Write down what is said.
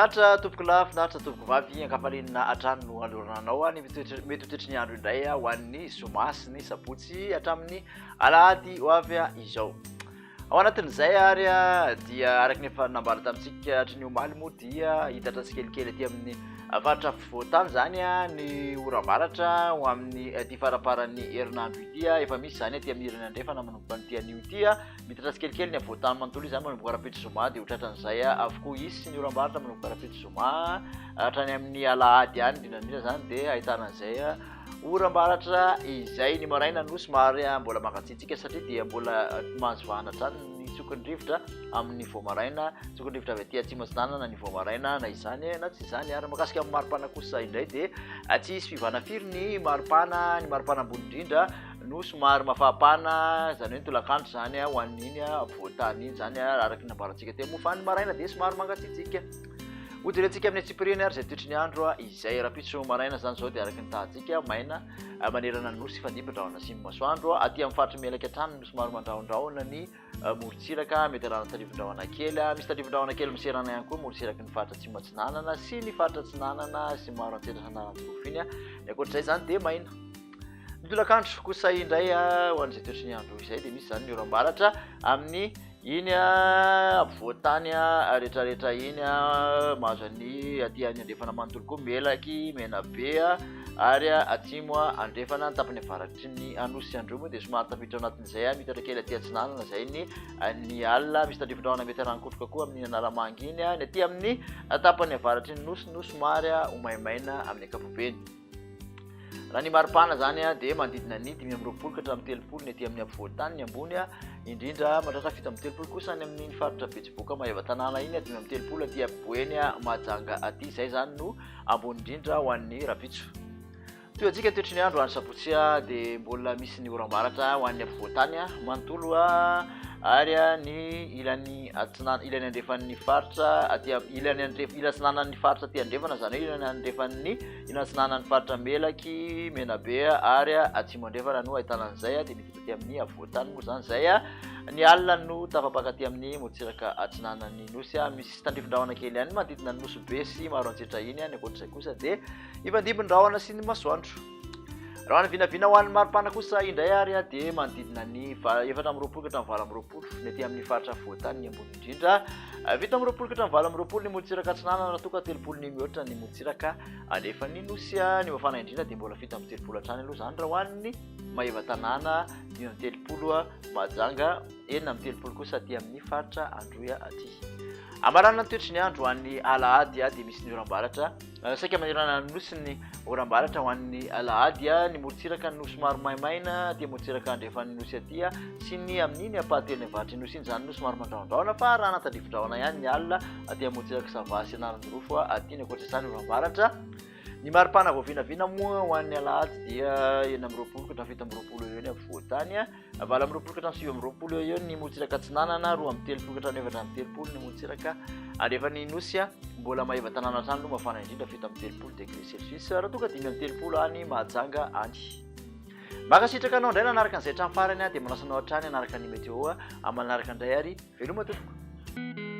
Finatra tompoko lahy, finatra tompoko vavy, ankafalinana atrano no alorananao ny mety ho toetry ny andro indray ho an'ny zoma sy ny sabotsy hatramin'ny alahady ho avy izao. Ao anatin'izay ary dia araky ny efa nambara tamintsika hatry ny omaly moa dia hitatra tsikelikely aty amin'ny faritra afovoan-tany zany ny oram-baratra ho amin'ny ty faraparan'ny herinandro ity efa misy zany aty amin'ny hirany andrefana manomboka ny tian'io ity mitatra tsikelikely ny avoan-tany manontolo izy zany manomboka rapetry zoma dia hotratran'izay avokoa izy sy ny oram-baratra manomboka rapetry zoma hatrany amin'ny alahady any indrindrandrindra zany dia ahitana an'izay oram-baratra izay ny maraina no somary mbola mangatsiatsika satria dia mbola mahazo vahana hatrany ny tsokiny-rivotra amin'ny voamaraina, tsokiny-rivotra avy aty atsimo atsinanana ny voamaraina na izany na tsy izany ary makasika amin'ny maripana kosa indray dia tsy hisy fivana firy ny maripana ambony indrindra no somary mafapana zany hoe tolakandro zany ho an'iny voatany iny zany araky ny ambarantsika teo moa fa ny maraina dia somary mangatsiatsika. Hodiretsika amin'ny atsipiriny ary zay toetry ny andro izay rapitso maraina zany zao dia araky ny tahantsika maina manerana ny nosy fandimbindraona simy masoandro aty amin'ny faritra melaka hatrany no somary mandrahondrahona ny morontsiraka mety arahana tadivin-drahona kely misy tadivin-drahona kely miserana ihany koa morontsiraky ny faritra atsimo atsinanana sy ny faritra atsinanana sy maro antsetra sanaranyfofiny ny akoatr'izay zany dia maina. Ny tolakandro kosa indray ho an'izay toetry ny andro izay dia misy zany ny oram-baratra amin'ny iny voatany rehetrarehetra iny mahazo any aty any andrefana manontolo koa melaky menabe ary atsimo andrefana tapany avaratry ny anosy andreo moa dia somary tafiditra anatin'izay mitatra kely aty atsinanana zay ny alina misy tadivin-drahona mety arankotroka koa amin'ny anaramangy iny ny aty amin'ny tapany avaratry ny nosy no somary homaimaina amin'ny ankapobeny. Raha ny maripana zany dia manodidina ny 5 ka hatramin'ny 30 ny aty amin'ny afovoan-tany ny ambony indrindra mahatratra fito amin'ny 30 kosa ny amin'ny faritra betsiboka maheva tanàna iny 5 amin'ny 30 aty Apoeny Mahajanga aty zay zany no ambony indrindra ho an'ny rapitso. Toy toetry ny andro ho an'ny sabotsy dia mbola misy ny oram-baratra ho an'ny afovoan-tany manontolo ary ny ilany andrefan'ny faritra aty ilany atsinanan'ny faritra aty andrefana zany hoe ilany andrefan'ny atsinanan'ny faritra melaky menabe ary atsimo andrefana no ahitana an'izay dia mety aty amin'ny avoan-tany moa zany zay ny alina no tafapaka aty amin'ny morontsiraka atsinanan'ny nosy misy tandrifin-drahona kely ihany manodidina ny nosy be sy maro antsetra iny ny akoatr'izay kosa dia ifandimbin-drahona sy ny masoandro. Raha ny vinavina ho an'ny maripana kosa indray ary dia manodidina ny 4 amby 20 ka hatramin'ny 20 ny aty amin'ny faritra afovoan-tany ny ambony indrindra 7 amby 20 ka hatramin'ny 20 ny morontsiraka atsinanana raha toa ka 30 ny mihoatra ny morontsiraka nefa ny nosy ny mafana indrindra dia mbola 7 amby 30 hatrany aloha zany raha ho an'ny maheva tanàna 5 amby 30 Mahajanga 9 amby 30 kosa aty amin'ny faritra Androia aty. Amarana ny toetry ny andro ho an'ny alahady dia misy ny oram-baratra saika manerana ny nosy ny oram-baratra ho an'ny alahady ny morontsiraka no somary maimaina dia morontsiraka andrefan'ny nosy aty sy ny amin'iny apahatelo ny avaratry nosy iny zany no somary mandrahondrahona fa raha natadivin-drahona ihany ny alina aty morontsiraka savasy anarany rofo aty ny akoatr'izany oram-baratra. Ny maripana voavinavina moa ho an'ny alahady dia 9 amby 20 ka hatramin'ny 7 amby 20 eo ny afovoan-tany 9 amby 20 ka hatramin'ny 7 amby 20 eo ny morontsiraka atsinanana 2 amby 30 ka hatramin'ny 4 amby 30 ny morontsiraka andrefan'ny nosy mbola maheva tanàna hatrany aloha mafana indrindra 7 amby 30 degré celsius raha toa ka 5 amby 30 any Mahajanga any. Makasitraka anao indray nanaraka an'izay hatramin'ny farany dia manasanao hatrany anaraka ny meteo amanaraka indray ary veloma tompoko.